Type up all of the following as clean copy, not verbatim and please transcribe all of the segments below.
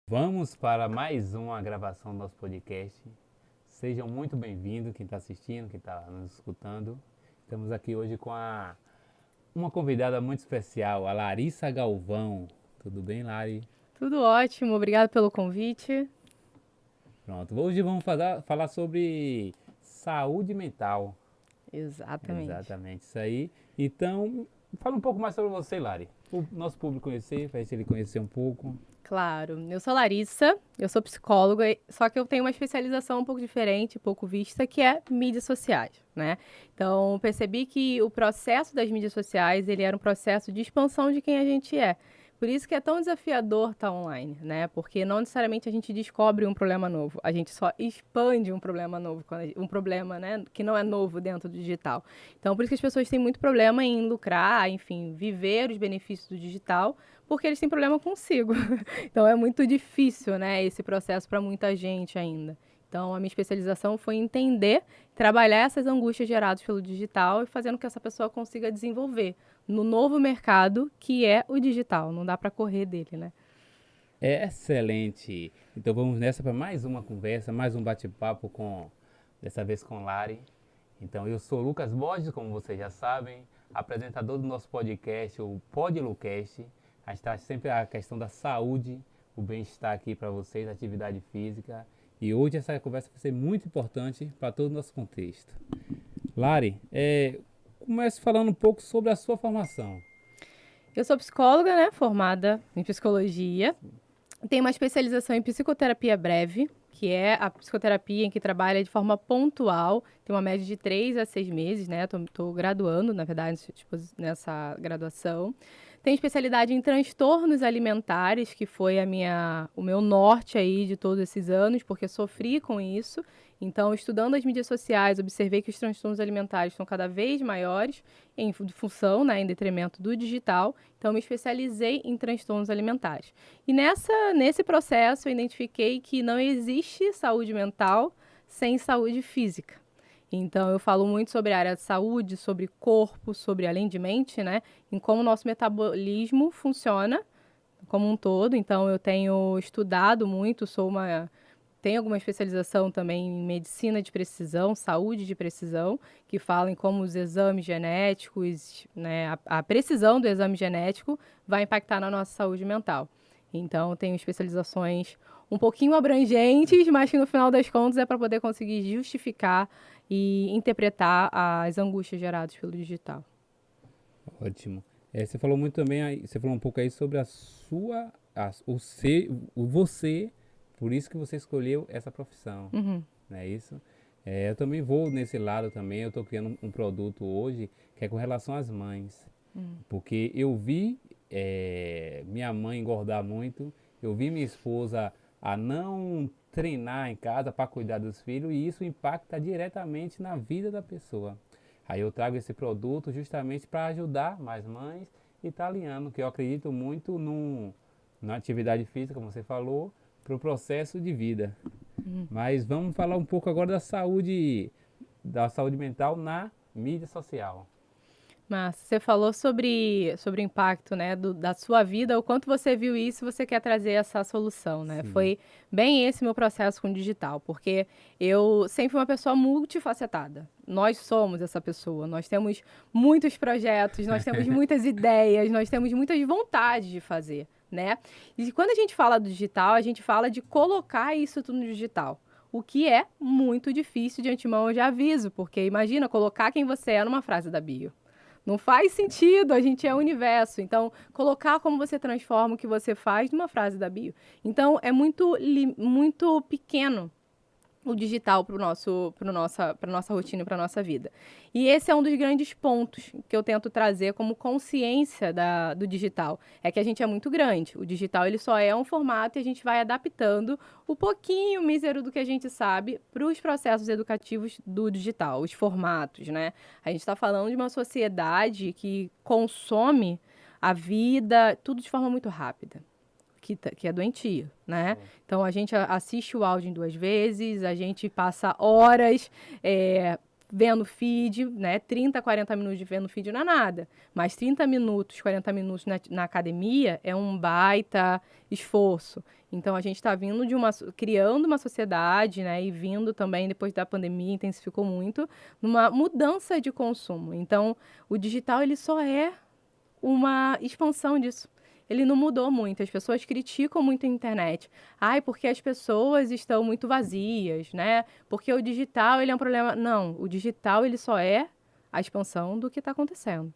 Vamos para mais uma gravação do nosso podcast. Sejam muito bem-vindos, quem está assistindo, quem está nos escutando. Estamos aqui hoje com uma convidada muito especial, a Larissa Galvão. Tudo bem, Lari? Tudo ótimo, obrigado pelo convite. Pronto, hoje vamos falar sobre saúde mental. Exatamente. Exatamente, isso aí. Então, fala um pouco mais sobre você, Lari. O nosso público conhecer, para ele conhecer um pouco. Claro, eu sou Larissa, eu sou psicóloga, só que eu tenho uma especialização um pouco diferente, pouco vista, que é mídias sociais, né? Então, percebi que o processo das mídias sociais, ele era um processo de expansão de quem a gente é. Por isso que é tão desafiador estar online, né? Porque não necessariamente a gente descobre um problema novo, a gente só expande um problema novo, um problema, né, que não é novo dentro do digital. Então, por isso que as pessoas têm muito problema em lucrar, enfim, viver os benefícios do digital, porque eles têm problema consigo. Então, é muito difícil, né, esse processo para muita gente ainda. Então, a minha especialização foi entender, trabalhar essas angústias geradas pelo digital e fazendo com que essa pessoa consiga desenvolver no novo mercado que é o digital. Não dá para correr dele, né? Excelente! Então vamos nessa para mais uma conversa, mais um bate-papo dessa vez com Lari. Então eu sou Lucas Borges, como vocês já sabem, apresentador do nosso podcast, o Podlucast. A gente traz sempre a questão da saúde, o bem-estar aqui para vocês, atividade física. E hoje essa conversa vai ser muito importante para todo o nosso contexto. Lari, comece falando um pouco sobre a sua formação. Eu sou psicóloga, né, formada em psicologia. Tenho uma especialização em psicoterapia breve, que é a psicoterapia em que trabalha de forma pontual. Tem uma média de 3 a 6 meses, né? Tô graduando, na verdade, tipo, nessa graduação. Tenho especialidade em transtornos alimentares, que foi o meu norte aí de todos esses anos, porque sofri com isso. Então, estudando as mídias sociais, observei que os transtornos alimentares estão cada vez maiores em função, né, em detrimento do digital. Então, me especializei em transtornos alimentares. E nesse processo, eu identifiquei que não existe saúde mental sem saúde física. Então, eu falo muito sobre a área de saúde, sobre corpo, sobre além de mente, né? Em como o nosso metabolismo funciona como um todo. Então, eu tenho estudado muito, tenho alguma especialização também em medicina de precisão, saúde de precisão, que fala em como os exames genéticos, né, a precisão do exame genético vai impactar na nossa saúde mental. Então, tenho especializações um pouquinho abrangentes, mas que no final das contas é para poder conseguir justificar e interpretar as angústias geradas pelo digital. Ótimo. Você falou muito também, você falou um pouco aí sobre você, por isso que você escolheu essa profissão, Uhum. não é isso? Eu também vou nesse lado também, eu estou criando um produto hoje que é com relação às mães, porque eu vi minha mãe engordar muito, eu vi minha esposa a não treinar em casa para cuidar dos filhos e isso impacta diretamente na vida da pessoa. Aí eu trago esse produto justamente para ajudar mais mães italianas, que eu acredito muito na atividade física, como você falou, para o processo de vida. Mas vamos falar um pouco agora da saúde mental na mídia social. Mas você falou sobre o impacto, né, da sua vida, o quanto você viu isso e você quer trazer essa solução, né? Sim. Foi bem esse meu processo com o digital, porque eu sempre fui uma pessoa multifacetada. Nós somos essa pessoa, nós temos muitos projetos, nós temos muitas ideias, nós temos muitas vontades de fazer, né? E quando a gente fala do digital, a gente fala de colocar isso tudo no digital. O que é muito difícil de antemão, eu já aviso, porque imagina colocar quem você é numa frase da bio. Não faz sentido, a gente é o universo. Então, colocar como você transforma o que você faz numa frase da bio. Então, é muito pequeno o digital para nossa rotina e para a nossa vida. E esse é um dos grandes pontos que eu tento trazer como consciência do digital. É que a gente é muito grande. O digital ele só é um formato e a gente vai adaptando o pouquinho mísero do que a gente sabe para os processos educativos do digital, os formatos, né? A gente está falando de uma sociedade que consome a vida, tudo de forma muito rápida, que é doentio, né? Então, a gente assiste o áudio em 2 vezes, a gente passa horas vendo feed, né? 30, 40 minutos de vendo feed não é nada, mas 30 minutos, 40 minutos na academia é um baita esforço. Então, a gente está vindo criando uma sociedade, né? E vindo também, depois da pandemia, intensificou muito, numa mudança de consumo. Então, o digital, ele só é uma expansão disso. Ele não mudou muito. As pessoas criticam muito a internet. Ai, porque as pessoas estão muito vazias, né? Porque o digital, ele é um problema. Não, o digital, ele só é a expansão do que está acontecendo,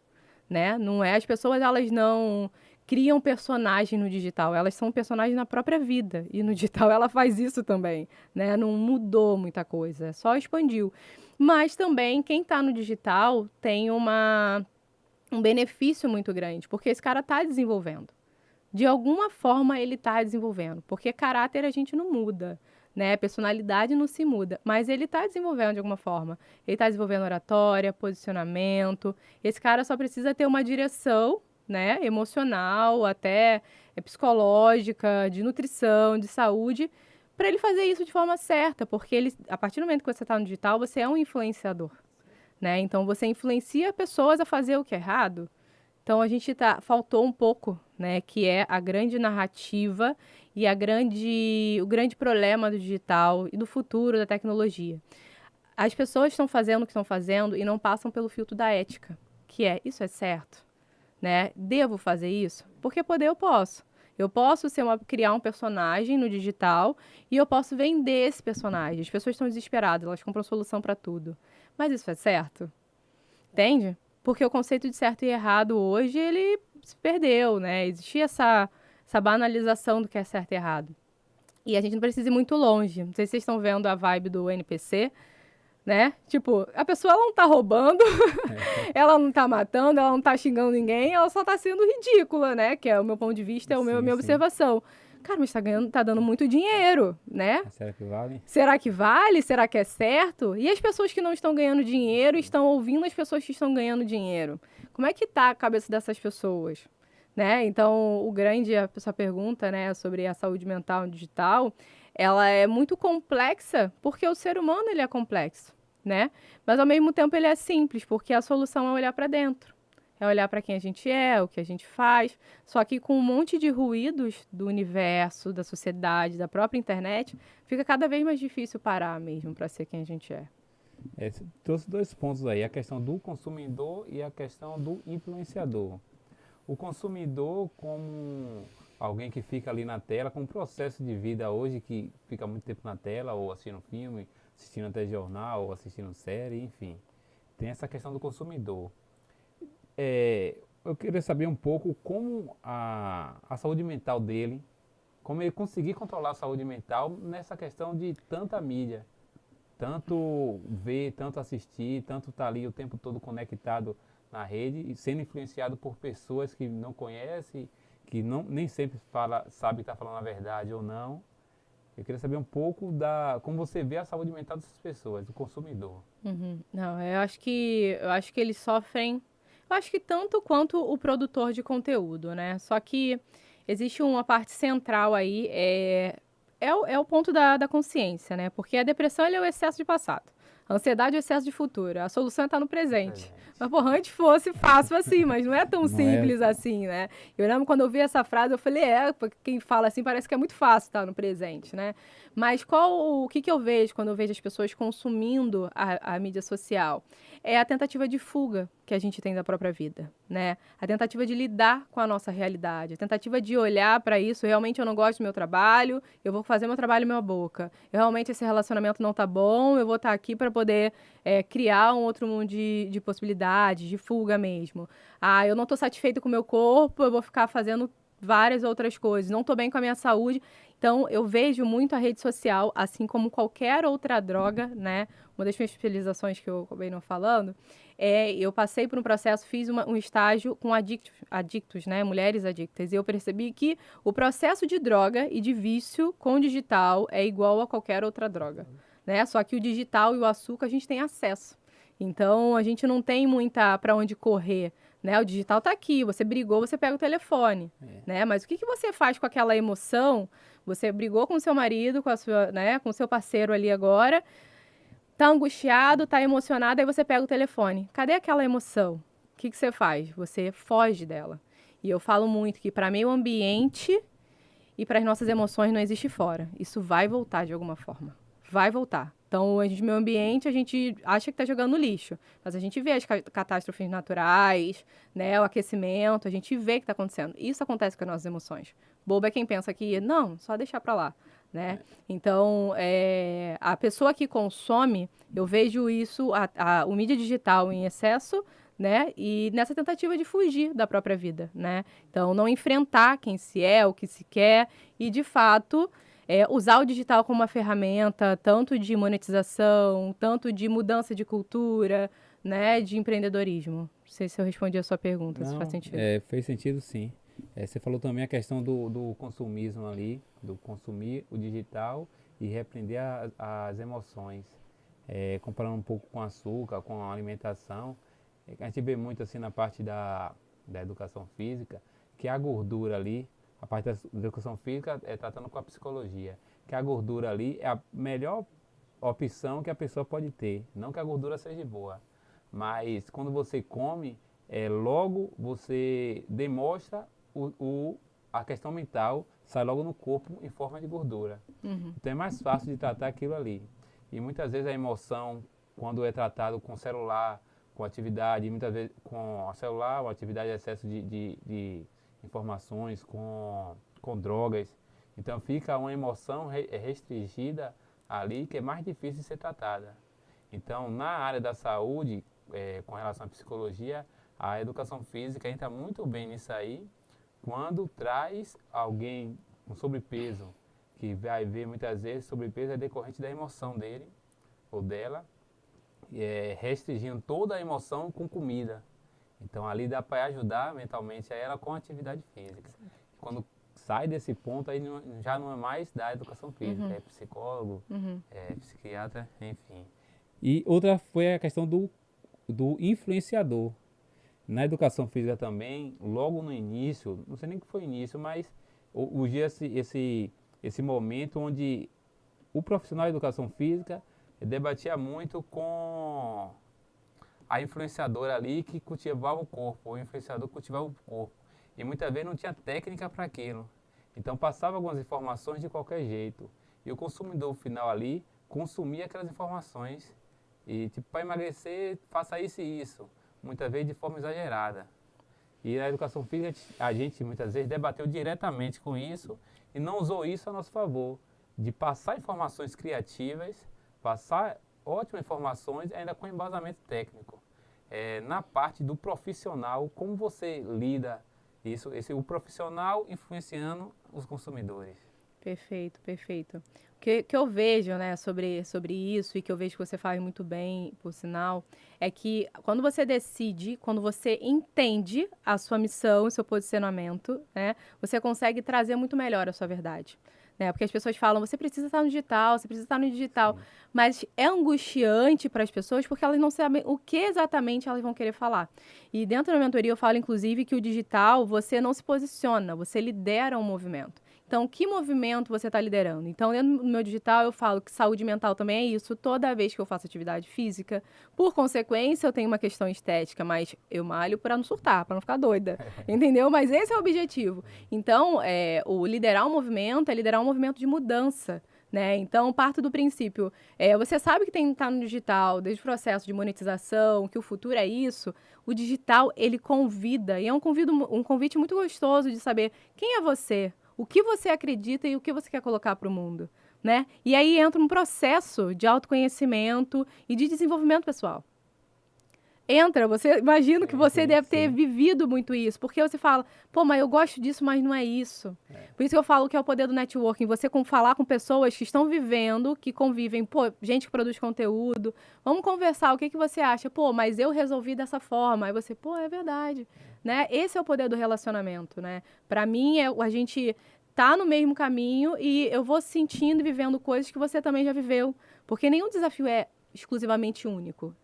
né? Não é, as pessoas, elas não criam personagem no digital, elas são personagens na própria vida. E no digital ela faz isso também, né? Não mudou muita coisa, só expandiu. Mas também, quem está no digital tem um benefício muito grande, porque esse cara está desenvolvendo. De alguma forma ele está desenvolvendo, porque caráter a gente não muda, né? Personalidade não se muda, mas ele está desenvolvendo de alguma forma. Ele está desenvolvendo oratória, posicionamento. Esse cara só precisa ter uma direção, né? Emocional, até psicológica, de nutrição, de saúde, para ele fazer isso de forma certa, porque ele, a partir do momento que você está no digital, você é um influenciador, né? Então você influencia pessoas a fazer o que é errado. Então a gente faltou um pouco, né, que é a grande narrativa e o grande problema do digital e do futuro da tecnologia. As pessoas estão fazendo o que estão fazendo e não passam pelo filtro da ética, que é, isso é certo, né? Devo fazer isso? Porque poder eu posso. Eu posso criar um personagem no digital e eu posso vender esse personagem. As pessoas estão desesperadas, elas compram solução para tudo. Mas isso é certo? Entende? Porque o conceito de certo e errado hoje, ele se perdeu, né? Existia essa banalização do que é certo e errado. E a gente não precisa ir muito longe. Não sei se vocês estão vendo a vibe do NPC, né? Tipo, a pessoa ela não tá roubando, ela não tá matando, ela não tá xingando ninguém, ela só tá sendo ridícula, né? Que é o meu ponto de vista, é a minha observação. Cara, mas tá dando muito dinheiro, né? Será que vale? Será que vale? Será que é certo? E as pessoas que não estão ganhando dinheiro estão ouvindo as pessoas que estão ganhando dinheiro. Como é que tá a cabeça dessas pessoas? Né? Então, a pessoa pergunta, né, sobre a saúde mental digital, ela é muito complexa porque o ser humano ele é complexo, né? Mas ao mesmo tempo ele é simples, porque a solução é olhar para dentro. É olhar para quem a gente é, o que a gente faz. Só que com um monte de ruídos do universo, da sociedade, da própria internet, fica cada vez mais difícil parar mesmo para ser quem a gente é. Você trouxe 2 pontos aí, a questão do consumidor e a questão do influenciador. O consumidor como alguém que fica ali na tela, com um processo de vida hoje que fica muito tempo na tela, ou assistindo filme, assistindo até jornal, ou assistindo série, enfim. Tem essa questão do consumidor. Eu queria saber um pouco como a saúde mental dele, como ele conseguir controlar a saúde mental nessa questão de tanta mídia, tanto ver, tanto assistir, tanto estar ali o tempo todo conectado na rede e sendo influenciado por pessoas que não conhece, que nem sempre sabe que está falando a verdade ou não. Eu queria saber um pouco como você vê a saúde mental dessas pessoas, do consumidor. Uhum. Não, eu acho que eles sofrem. Eu acho que tanto quanto o produtor de conteúdo, né? Só que existe uma parte central aí, é o ponto da consciência, né? Porque a depressão ele é o excesso de passado. A ansiedade é o excesso de futuro. A solução está no presente. Mas, porra, antes fosse fácil assim, mas não é tão simples assim, né? Eu lembro quando eu vi essa frase, eu falei, quem fala assim parece que é muito fácil estar no presente, né? Mas o que eu vejo quando eu vejo as pessoas consumindo a mídia social? É a tentativa de fuga que a gente tem da própria vida, né? A tentativa de lidar com a nossa realidade, a tentativa de olhar para isso, realmente eu não gosto do meu trabalho, eu vou fazer meu trabalho meia boca. Realmente esse relacionamento não tá bom, eu vou estar aqui para poder criar um outro mundo de possibilidades, de fuga mesmo. Ah, eu não estou satisfeito com o meu corpo, eu vou ficar fazendo várias outras coisas, não estou bem com a minha saúde. Então, eu vejo muito a rede social, assim como qualquer outra droga, né? Uma das minhas especializações que eu acabei não falando, eu passei por um processo, fiz um estágio com adictos, né? Mulheres adictas. E eu percebi que o processo de droga e de vício com o digital é igual a qualquer outra droga, né? Só que o digital e o açúcar a gente tem acesso. Então, a gente não tem muita para onde correr, né? O digital tá aqui, você brigou, você pega o telefone, né? Mas o que você faz com aquela emoção? Você brigou com o seu marido, com a sua, né, com o seu parceiro ali agora, tá angustiado, tá emocionado, aí você pega o telefone. Cadê aquela emoção? O que você faz? Você foge dela. E eu falo muito que para meio ambiente e para as nossas emoções não existe fora. Isso vai voltar de alguma forma. Vai voltar. Então, a gente, meio ambiente, a gente acha que está jogando no lixo. Mas a gente vê as catástrofes naturais, né, o aquecimento, a gente vê o que está acontecendo. Isso acontece com as nossas emoções. Bobo é quem pensa que, não, só deixar para lá. Né? Então, a pessoa que consome, eu vejo isso, o mídia digital em excesso, né? E nessa tentativa de fugir da própria vida, né? Então, não enfrentar quem se é, o que se quer e, de fato, usar o digital como uma ferramenta tanto de monetização, tanto de mudança de cultura, né? De empreendedorismo. Não sei se eu respondi a sua pergunta, Não, se faz sentido. fez sentido sim. Você falou também a questão do consumismo ali, do consumir o digital e repreender as emoções. Comparando um pouco com açúcar, com a alimentação, a gente vê muito assim na parte da educação física, que a gordura ali, a parte da educação física é tratando com a psicologia, que a gordura ali é a melhor opção que a pessoa pode ter. Não que a gordura seja boa, mas quando você come, logo você demonstra a questão mental, sai logo no corpo em forma de gordura. Então é mais fácil de tratar aquilo ali. E muitas vezes a emoção, quando é tratado com celular, com atividade, muitas vezes com celular, ou atividade de excesso de informações, com drogas. Então fica uma emoção restringida ali que é mais difícil de ser tratada. Então na área da saúde, com relação à psicologia, a educação física entra muito bem nisso aí, quando traz alguém com sobrepeso, que vai ver muitas vezes sobrepeso é decorrente da emoção dele ou dela, restringindo toda a emoção com comida. Então ali dá para ajudar mentalmente a ela com atividade física. Quando sai desse ponto, aí já não é mais da educação física, é psicólogo, psiquiatra, enfim. E outra foi a questão do influenciador. Na educação física também, logo no início, não sei nem o que foi o início, mas hoje esse momento onde o profissional de educação física debatia muito com a influenciadora ali que cultivava o corpo, o influenciador cultivava o corpo. E muitas vezes não tinha técnica para aquilo. Então passava algumas informações de qualquer jeito. E o consumidor final ali consumia aquelas informações. E tipo, para emagrecer, faça isso e isso. Muitas vezes de forma exagerada. E na educação física a gente muitas vezes debateu diretamente com isso e não usou isso a nosso favor. De passar informações criativas, passar ótimas informações ainda com embasamento técnico. Na parte do profissional, como você lida isso, o profissional influenciando os consumidores. Perfeito, perfeito. O que eu vejo, né, sobre isso, e que eu vejo que você faz muito bem, por sinal, é que quando você decide, quando você entende a sua missão, o seu posicionamento, né, você consegue trazer muito melhor a sua verdade. Né? Porque as pessoas falam, você precisa estar no digital, você precisa estar no digital. Sim. Mas é angustiante para as pessoas porque elas não sabem o que exatamente elas vão querer falar. E dentro da mentoria eu falo, inclusive, que o digital, você não se posiciona, você lidera um movimento. Então, que movimento você está liderando? Então, dentro do meu digital, eu falo que saúde mental também é isso. Toda vez que eu faço atividade física, por consequência, eu tenho uma questão estética, mas eu malho para não surtar, para não ficar doida. Entendeu? Mas esse é o objetivo. Então, o liderar um movimento é liderar um movimento de mudança. Né? Então, parto do princípio, você sabe que tem que estar no digital, desde o processo de monetização, que o futuro é isso. O digital, ele convida, e é um convite muito gostoso de saber quem é você, o que você acredita e o que você quer colocar para o mundo, né? E aí entra um processo de autoconhecimento e de desenvolvimento pessoal. Você imagino que você deve ter vivido muito isso, porque você fala, pô, mas eu gosto disso, mas não é isso. Por isso que eu falo que é o poder do networking, você falar com pessoas que estão vivendo, que convivem, pô, gente que produz conteúdo, vamos conversar, o que você acha? Pô, mas eu resolvi dessa forma. Aí você, pô, é verdade, né? Esse é o poder do relacionamento, né? Pra mim, a gente tá no mesmo caminho e eu vou sentindo e vivendo coisas que você também já viveu, porque nenhum desafio é exclusivamente único.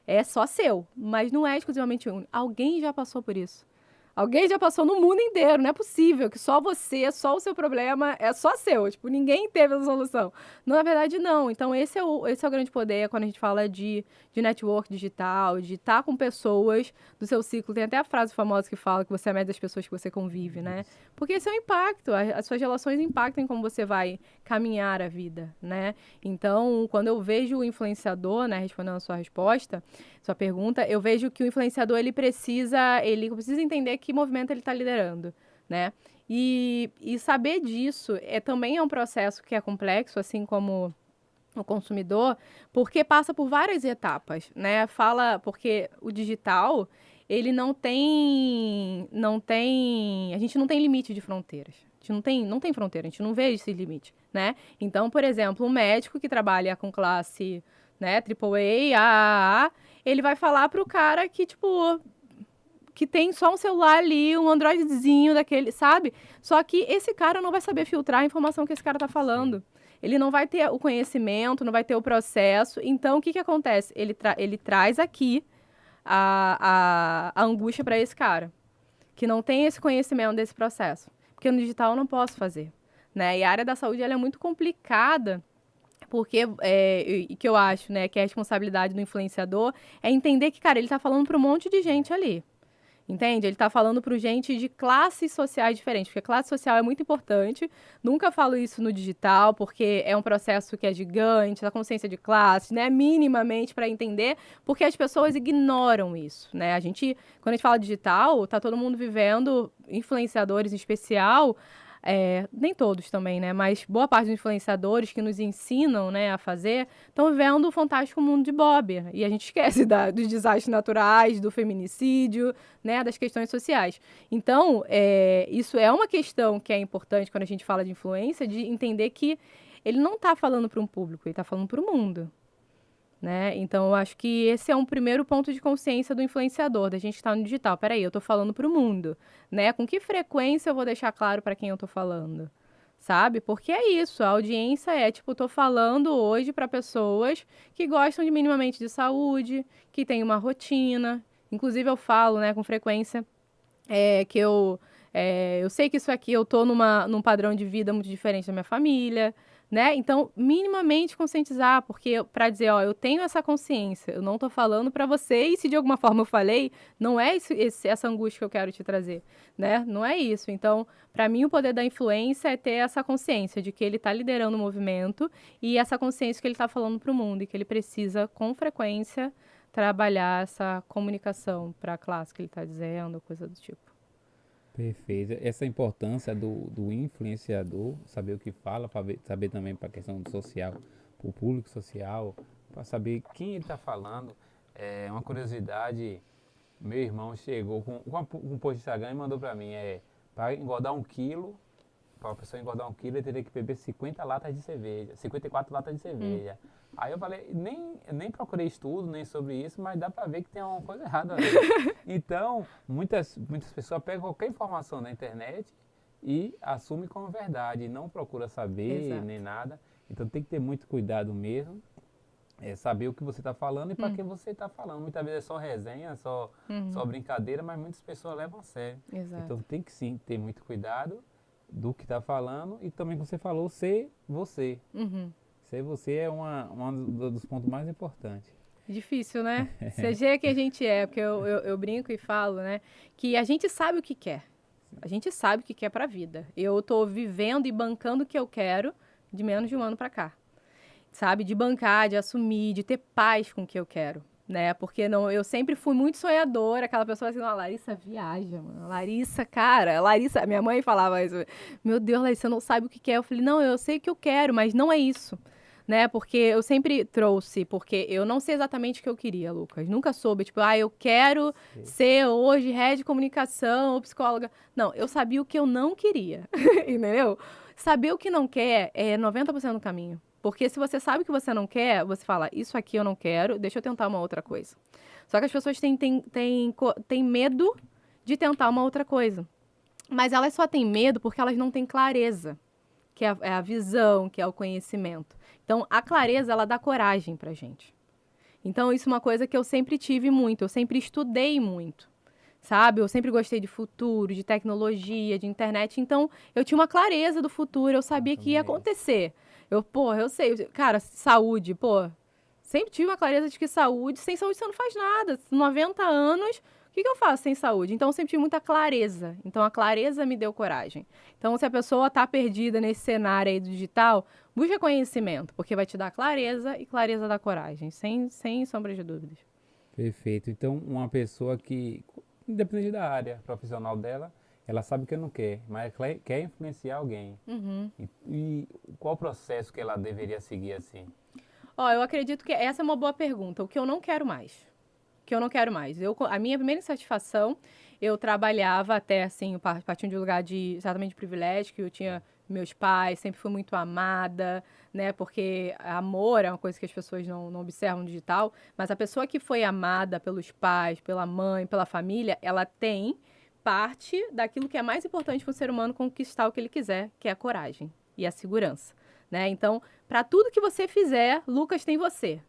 é só seu, mas não é exclusivamente único. Alguém já passou por isso. Alguém já passou no mundo inteiro, não é possível que só você, só o seu problema é só seu, tipo, ninguém teve a solução. Não, na verdade, não. Então, esse é o grande poder quando a gente fala de network digital, de estar com pessoas do seu ciclo. Tem até a frase famosa que fala que você é a média das pessoas que você convive, né? Porque esse é o impacto, as suas relações impactam em como você vai caminhar a vida, né? Então, quando eu vejo o influenciador, né, respondendo a sua pergunta, eu vejo que o influenciador, ele precisa entender que movimento ele está liderando, né? E saber disso também é um processo que é complexo, assim como o consumidor, porque passa por várias etapas, né? Porque o digital, ele não tem, a gente não tem limite de fronteiras. A gente não tem fronteira, a gente não vê esse limite, né? Então, por exemplo, um médico que trabalha com classe, né, AAA, AAA, ele vai falar pro cara que, tipo, que tem só um celular ali, um Androidzinho daquele, sabe? Só que esse cara não vai saber filtrar a informação que esse cara tá falando. Ele não vai ter o conhecimento, não vai ter o processo. Então, o que que acontece? Ele traz aqui a angústia para esse cara, que não tem esse conhecimento desse processo. Porque no digital eu não posso fazer, né? E a área da saúde, ela é muito complicada, porque, que eu acho, né, que é a responsabilidade do influenciador é entender que, cara, ele tá falando para um monte de gente ali. Entende? Ele está falando para gente de classes sociais diferentes, porque classe social é muito importante. Nunca falo isso no digital, porque é um processo que é gigante, a consciência de classe, né? Minimamente para entender, porque as pessoas ignoram isso, né? Quando a gente fala digital, tá todo mundo vivendo, influenciadores em especial, nem todos também, né? Mas boa parte dos influenciadores que nos ensinam, né, a fazer, estão vivendo o fantástico mundo de Bob. E a gente esquece dos desastres naturais, do feminicídio, né, das questões sociais. Então, isso é uma questão que é importante quando a gente fala de influência, de entender que ele não está falando para um público, ele está falando para o mundo. Né? Então, eu acho que esse é um primeiro ponto de consciência do influenciador, da gente estar no digital. Peraí, eu estou falando para o mundo, né? Com que frequência eu vou deixar claro para quem eu estou falando? Sabe? Porque é isso, a audiência tipo, estou falando hoje para pessoas que gostam de minimamente de saúde, que têm uma rotina. Inclusive, eu falo, né, com frequência, que eu sei que isso aqui, eu estou num padrão de vida muito diferente da minha família, né? Então, minimamente conscientizar, porque para dizer, ó, eu tenho essa consciência, eu não estou falando para você, e se de alguma forma eu falei, não é essa angústia que eu quero te trazer, né? Não é isso. Então, para mim, o poder da influência é ter essa consciência de que ele está liderando o movimento e essa consciência que ele está falando para o mundo e que ele precisa, com frequência, trabalhar essa comunicação para a classe que ele está dizendo, coisa do tipo. Perfeito. Essa importância do influenciador, saber o que fala, para saber também para a questão do social, para o público social, para saber quem ele está falando. É uma curiosidade, meu irmão chegou com um post de Instagram e mandou para mim, para engordar 1 quilo, para a pessoa engordar 1 quilo, ele teria que beber 50 latas de cerveja, 54 latas de cerveja. Aí eu falei, nem procurei estudo nem sobre isso, mas dá para ver que tem uma coisa errada ali. Então, muitas pessoas pegam qualquer informação na internet e assumem como verdade, não procura saber. Exato. Nem nada. Então tem que ter muito cuidado mesmo, saber o que você está falando e para quem você está falando. Muitas vezes é só resenha, só brincadeira, mas muitas pessoas levam a sério. Exato. Então tem que sim ter muito cuidado do que está falando e também, como você falou, ser você. Ser você é um dos pontos mais importantes. Difícil, né? Seja quem a gente é, porque eu brinco e falo, né? Que a gente sabe o que quer. A gente sabe o que quer para a vida. Eu tô vivendo e bancando o que eu quero de menos de 1 ano para cá. Sabe? De bancar, de assumir, de ter paz com o que eu quero. Né? Porque eu sempre fui muito sonhadora, aquela pessoa assim, a Larissa viaja, mano. Larissa, cara, minha mãe falava isso. Meu Deus, Larissa, você não sabe o que quer. Eu falei, não, eu sei o que eu quero, mas não é isso. Né? Porque eu sempre trouxe, porque eu não sei exatamente o que eu queria, Lucas. Nunca soube, tipo, eu quero ser hoje head de comunicação ou psicóloga. Não, eu sabia o que eu não queria, entendeu? Saber o que não quer é 90% do caminho. Porque se você sabe o que você não quer, você fala, isso aqui eu não quero, deixa eu tentar uma outra coisa. Só que as pessoas têm medo de tentar uma outra coisa. Mas elas só têm medo porque elas não têm clareza, que é a visão, que é o conhecimento. Então, a clareza, ela dá coragem pra gente. Então, isso é uma coisa que eu sempre tive muito, eu sempre estudei muito, sabe? Eu sempre gostei de futuro, de tecnologia, de internet, então eu tinha uma clareza do futuro, eu sabia que ia acontecer. Eu sei, cara, saúde, sempre tive uma clareza de que sem saúde você não faz nada. 90 anos, o que eu faço sem saúde? Então, eu sempre tive muita clareza. Então, a clareza me deu coragem. Então, se a pessoa está perdida nesse cenário aí do digital, busca conhecimento, porque vai te dar clareza e clareza dá coragem, sem sombra de dúvidas. Perfeito. Então, uma pessoa que, independente da área profissional dela, ela sabe que não quer, mas quer influenciar alguém. E qual o processo que ela deveria seguir assim? Eu acredito que essa é uma boa pergunta. O que eu não quero mais? O que eu não quero mais? A minha primeira insatisfação, eu trabalhava até, assim, partindo de um lugar certamente de privilégio, que eu tinha meus pais, sempre fui muito amada, né? Porque amor é uma coisa que as pessoas não observam no digital, mas a pessoa que foi amada pelos pais, pela mãe, pela família, ela tem parte daquilo que é mais importante para o ser humano conquistar o que ele quiser, que é a coragem e a segurança, né? Então, para tudo que você fizer, Lucas tem você.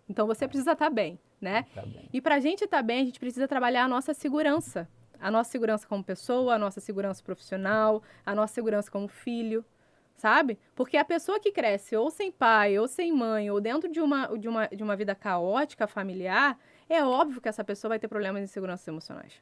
Então, você precisa estar bem, né? Tá bem. E para a gente estar bem, a gente precisa trabalhar a nossa segurança. A nossa segurança como pessoa, a nossa segurança profissional, a nossa segurança como filho, sabe? Porque a pessoa que cresce ou sem pai, ou sem mãe, ou dentro de uma vida caótica, familiar, é óbvio que essa pessoa vai ter problemas de insegurança emocionais.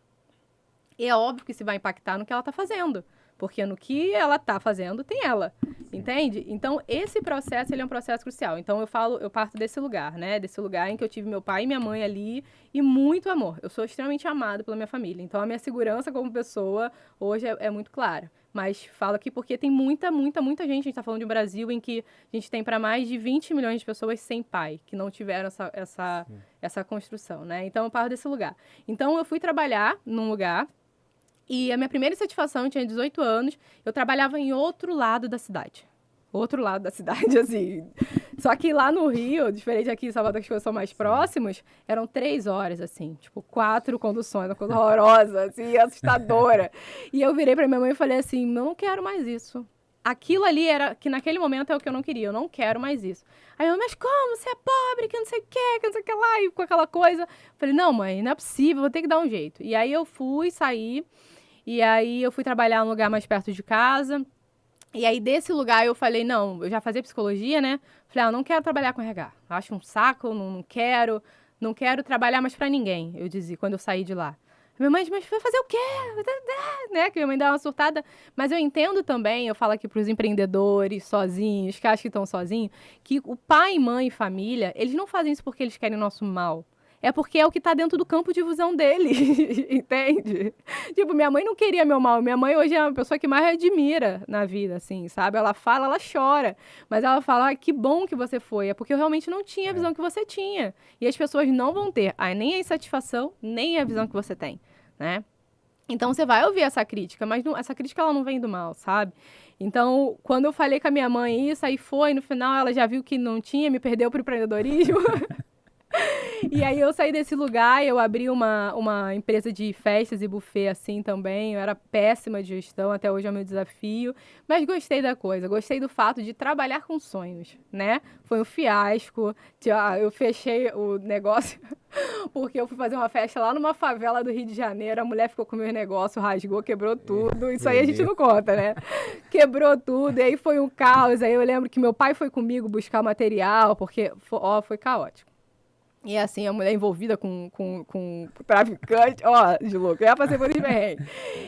E é óbvio que isso vai impactar no que ela está fazendo. Porque no que ela está fazendo, tem ela. Entende? Então, esse processo, ele é um processo crucial. Então, eu parto desse lugar, né? Desse lugar em que eu tive meu pai e minha mãe ali e muito amor. Eu sou extremamente amado pela minha família. Então, a minha segurança como pessoa hoje é muito clara. Mas falo aqui porque tem muita gente. A gente está falando de um Brasil em que a gente tem para mais de 20 milhões de pessoas sem pai, que não tiveram essa construção, né? Então, eu parto desse lugar. Então, eu fui trabalhar num lugar. E a minha primeira satisfação, eu tinha 18 anos, eu trabalhava em outro lado da cidade. Outro lado da cidade, assim. Só que lá no Rio, diferente aqui em Salvador, que as coisas são mais próximas, eram 3 horas, assim. Tipo, 4 conduções, uma coisa horrorosa, assim, assustadora. E eu virei pra minha mãe e falei assim, não quero mais isso. Aquilo ali era, que naquele momento é o que eu não queria, eu não quero mais isso. Aí eu, mas como? Você é pobre, que não sei o quê, que não sei o que lá, e com aquela coisa. Falei, não, mãe, não é possível, vou ter que dar um jeito. E aí eu saí, e aí eu fui trabalhar num lugar mais perto de casa. E aí desse lugar eu falei, não, eu já fazia psicologia, né? Falei, eu não quero trabalhar com RH. Acho um saco, não quero trabalhar mais pra ninguém, eu dizia, quando eu saí de lá. Minha mãe, mas vai fazer o quê? Né? Que minha mãe dá uma surtada. Mas eu entendo também, eu falo aqui para os empreendedores sozinhos, que acham que estão sozinhos, que o pai, mãe e família, eles não fazem isso porque eles querem o nosso mal. É porque é o que está dentro do campo de visão deles, entende? Tipo, minha mãe não queria meu mal. Minha mãe hoje é uma pessoa que mais admira na vida, assim, sabe? Ela fala, ela chora. Mas ela fala, que bom que você foi. É porque eu realmente não tinha a visão que você tinha. E as pessoas não vão ter nem a insatisfação, nem a visão que você tem, né? Então, você vai ouvir essa crítica, mas essa crítica ela não vem do mal, sabe? Então, quando eu falei com a minha mãe isso, aí foi, no final ela já viu que não tinha, me perdeu pro empreendedorismo. E aí eu saí desse lugar, eu abri uma empresa de festas e buffet assim também. Eu era péssima de gestão, até hoje é o meu desafio. Mas gostei da coisa, gostei do fato de trabalhar com sonhos, né? Foi um fiasco, eu fechei o negócio porque eu fui fazer uma festa lá numa favela do Rio de Janeiro. A mulher ficou com o meu negócio, rasgou, quebrou tudo. Isso aí a gente não conta, né? Quebrou tudo, e aí foi um caos. Aí eu lembro que meu pai foi comigo buscar material, porque foi caótico. E assim, a mulher envolvida com traficante, de louco, eu já passei por isso bem.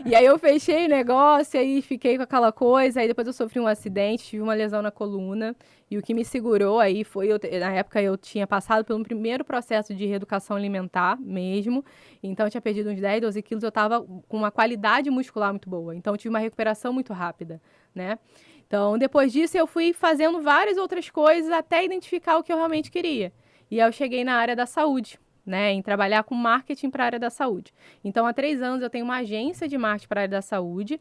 E aí eu fechei o negócio, aí fiquei com aquela coisa, aí depois eu sofri um acidente, tive uma lesão na coluna, e o que me segurou aí foi, na época eu tinha passado pelo primeiro processo de reeducação alimentar mesmo, então eu tinha perdido uns 10, 12 quilos, eu estava com uma qualidade muscular muito boa, então eu tive uma recuperação muito rápida, né? Então, depois disso, eu fui fazendo várias outras coisas até identificar o que eu realmente queria. E aí eu cheguei na área da saúde, né, em trabalhar com marketing para a área da saúde. Então, há 3 anos eu tenho uma agência de marketing para a área da saúde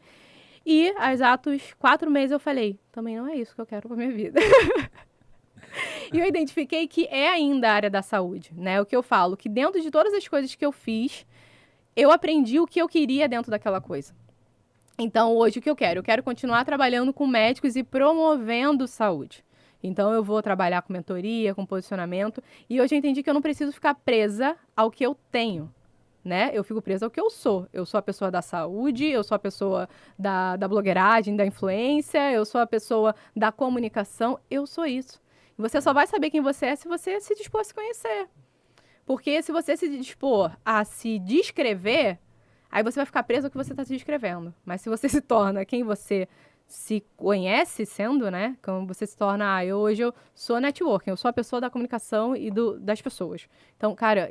e há exatos 4 meses eu falei, também não é isso que eu quero para minha vida. E eu identifiquei que é ainda a área da saúde, né, o que eu falo, que dentro de todas as coisas que eu fiz, eu aprendi o que eu queria dentro daquela coisa. Então, hoje o que eu quero? Eu quero continuar trabalhando com médicos e promovendo saúde. Então, eu vou trabalhar com mentoria, com posicionamento. E hoje eu entendi que eu não preciso ficar presa ao que eu tenho, né? Eu fico presa ao que eu sou. Eu sou a pessoa da saúde, eu sou a pessoa da blogueiragem, da influência, eu sou a pessoa da comunicação. Eu sou isso. E você só vai saber quem você é se você se dispor a se conhecer. Porque se você se dispor a se descrever, aí você vai ficar preso ao que você está se descrevendo. Mas se você se torna quem você se conhece sendo, né? Como você se torna, hoje eu sou networking, eu sou a pessoa da comunicação e das pessoas. Então, cara,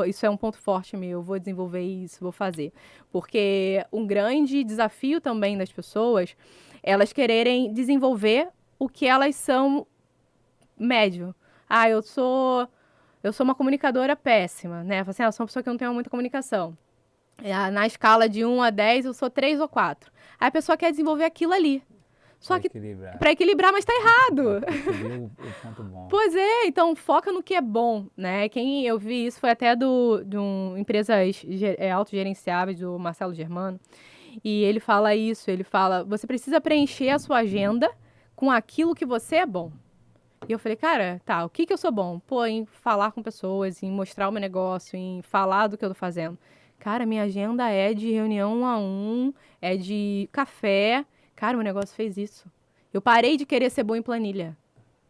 isso é um ponto forte meu, eu vou desenvolver isso, vou fazer. Porque um grande desafio também das pessoas, elas quererem desenvolver o que elas são médio. Eu sou uma comunicadora péssima, né? Assim, eu sou uma pessoa que não tem muita comunicação. Na escala de 1 a 10, eu sou 3 ou 4. Aí a pessoa quer desenvolver aquilo ali. Só que para equilibrar, mas tá errado. O ponto bom. Pois é, então foca no que é bom, né? Quem eu vi isso foi até de um empresas autogerenciáveis, do Marcelo Germano. E ele fala isso, ele fala, você precisa preencher a sua agenda com aquilo que você é bom. E eu falei, cara, tá, o que eu sou bom? Pô, em falar com pessoas, em mostrar o meu negócio, em falar do que eu tô fazendo. Cara, minha agenda é de reunião 1 a 1, é de café. Cara, o negócio fez isso. Eu parei de querer ser bom em planilha.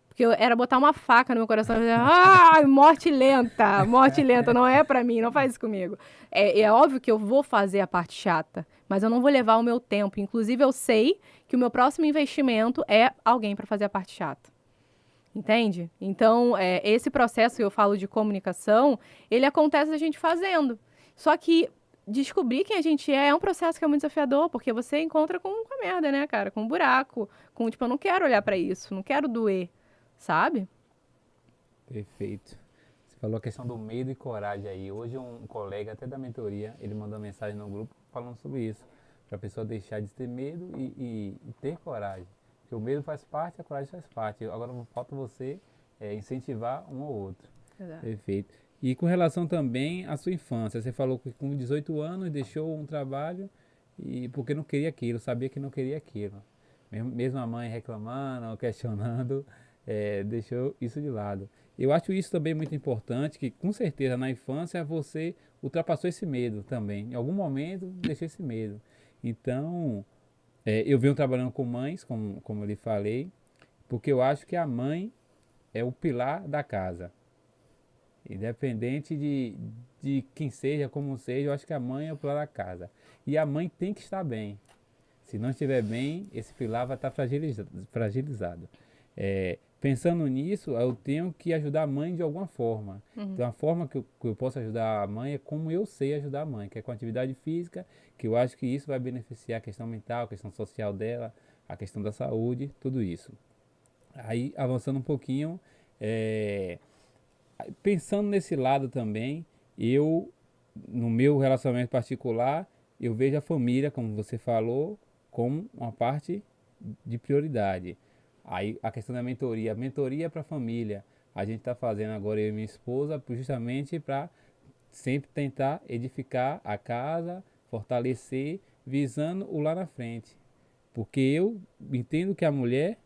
Porque era botar uma faca no meu coração e dizer, morte lenta, não é pra mim, não faz isso comigo. É óbvio que eu vou fazer a parte chata, mas eu não vou levar o meu tempo. Inclusive, eu sei que o meu próximo investimento é alguém para fazer a parte chata. Entende? Então, esse processo que eu falo de comunicação, ele acontece a gente fazendo. Só que descobrir quem a gente é um processo que é muito desafiador, porque você encontra com a merda, né, cara? Com um buraco, com tipo, eu não quero olhar pra isso, não quero doer, sabe? Perfeito. Você falou a questão do medo e coragem aí. Hoje um colega até da mentoria, ele mandou uma mensagem no grupo falando sobre isso. Para a pessoa deixar de ter medo e ter coragem. Porque o medo faz parte, a coragem faz parte. Agora falta você incentivar um ou outro. Exato. Perfeito. E com relação também à sua infância, você falou que com 18 anos deixou um trabalho porque não queria aquilo, sabia que não queria aquilo. Mesmo a mãe reclamando, questionando, deixou isso de lado. Eu acho isso também muito importante, que com certeza na infância você ultrapassou esse medo também. Em algum momento deixou esse medo. Então, eu venho trabalhando com mães, como eu lhe falei, porque eu acho que a mãe é o pilar da casa. Independente de quem seja, como seja, eu acho que a mãe é o pilar da casa. E a mãe tem que estar bem. Se não estiver bem, esse pilar vai estar fragilizado. Pensando nisso, eu tenho que ajudar a mãe de alguma forma. Uhum. Então, a forma que eu posso ajudar a mãe é como eu sei ajudar a mãe, que é com atividade física, que eu acho que isso vai beneficiar a questão mental, a questão social dela, a questão da saúde, tudo isso. Aí, avançando um pouquinho, pensando nesse lado também, no meu relacionamento particular, eu vejo a família, como você falou, como uma parte de prioridade. Aí a questão da mentoria para a família. A gente está fazendo agora, eu e minha esposa, justamente para sempre tentar edificar a casa, fortalecer, visando o lá na frente. Porque eu entendo que a mulher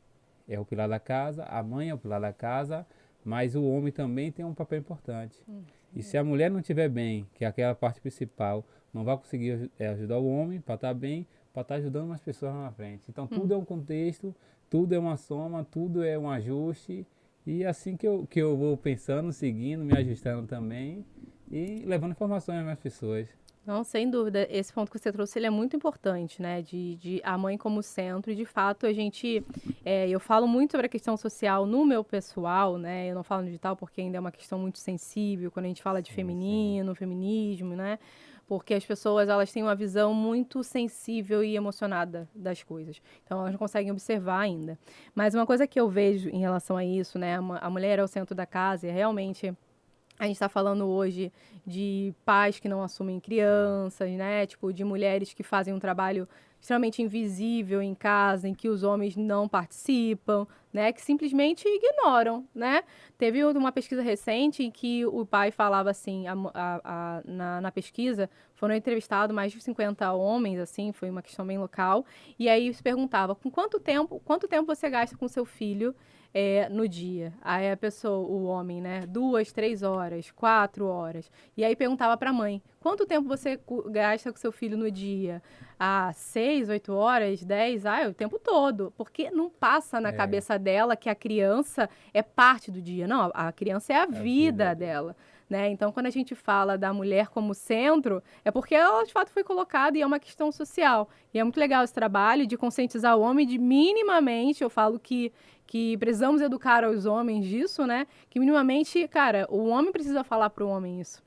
é o pilar da casa, a mãe é o pilar da casa, mas o homem também tem um papel importante. E se a mulher não estiver bem, que é aquela parte principal, não vai conseguir ajudar o homem para estar bem, para estar ajudando mais pessoas lá na frente. Então tudo é um contexto, tudo é uma soma, tudo é um ajuste. E assim que eu vou pensando, seguindo, me ajustando também e levando informações às minhas pessoas. Não, sem dúvida. Esse ponto que você trouxe, ele é muito importante, né? De a mãe como centro. E, de fato, eu falo muito sobre a questão social no meu pessoal, né? Eu não falo no digital porque ainda é uma questão muito sensível, quando a gente fala de feminino, feminismo, né? Porque as pessoas, elas têm uma visão muito sensível e emocionada das coisas. Então, elas não conseguem observar ainda. Mas uma coisa que eu vejo em relação a isso, né? A mulher é o centro da casa e realmente... A gente está falando hoje de pais que não assumem crianças, né? Tipo, de mulheres que fazem um trabalho extremamente invisível em casa, em que os homens não participam, né? Que simplesmente ignoram, né? Teve uma pesquisa recente em que o pai falava assim, na pesquisa, foram entrevistados mais de 50 homens, assim, foi uma questão bem local, e aí se perguntava, com quanto tempo você gasta com seu filho no dia. Aí a pessoa, o homem, né, 2, 3 horas, 4 horas. E aí perguntava para a mãe, quanto tempo você gasta com seu filho no dia? 6, 8 horas, 10, o tempo todo. Porque não passa na cabeça dela que a criança é parte do dia. Não, a criança é a vida dela. Né? Então, quando a gente fala da mulher como centro, é porque ela, de fato, foi colocada e é uma questão social. E é muito legal esse trabalho de conscientizar o homem de minimamente, eu falo que precisamos educar os homens disso, né? Que minimamente, cara, o homem precisa falar para o homem isso.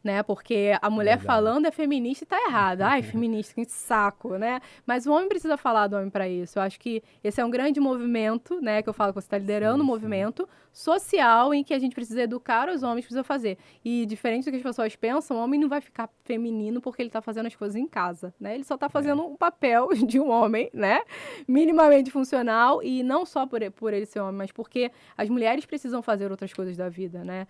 Né? Porque a mulher falando é feminista e tá errada. Ai, feminista, que saco, né? Mas o homem precisa falar do homem para isso. Eu acho que esse é um grande movimento, né? Que eu falo que você está liderando um movimento social em que a gente precisa educar os homens, precisa fazer. E diferente do que as pessoas pensam, o homem não vai ficar feminino porque ele tá fazendo as coisas em casa, né? Ele só tá fazendo um papel de um homem, né? Minimamente funcional e não só por ele ser homem, mas porque as mulheres precisam fazer outras coisas da vida, né?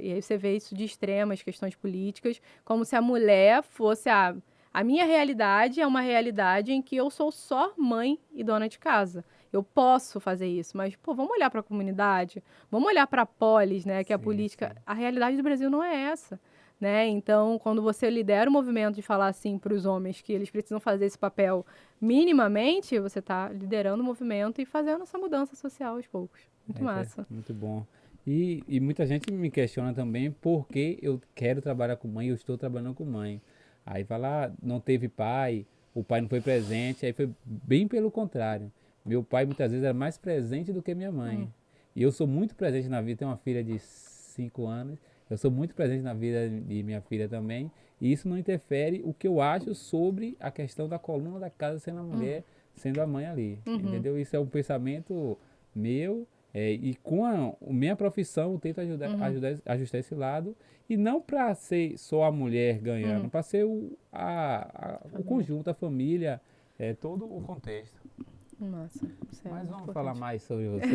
E aí você vê isso de extremas questões políticas, como se a mulher fosse a minha realidade é uma realidade em que eu sou só mãe e dona de casa. Eu posso fazer isso, mas, vamos olhar para a comunidade, vamos olhar para a polis, né, que é a política. A realidade do Brasil não é essa, né? Então, quando você lidera o movimento de falar assim para os homens que eles precisam fazer esse papel minimamente, você está liderando o movimento e fazendo essa mudança social aos poucos. Muito massa. Muito bom. E muita gente me questiona também por que eu quero trabalhar com mãe, eu estou trabalhando com mãe. Aí fala, não teve pai, o pai não foi presente, aí foi bem pelo contrário. Meu pai muitas vezes era mais presente do que minha mãe. E eu sou muito presente na vida, tenho uma filha de 5 anos, eu sou muito presente na vida de minha filha também, e isso não interfere o que eu acho sobre a questão da coluna da casa sendo a mulher, sendo a mãe ali, entendeu? Isso é um pensamento meu, e com a minha profissão eu tento ajustar esse lado, e não para ser só a mulher ganhando, para ser o conjunto, a família, todo o contexto. Nossa, mas vamos falar mais sobre você.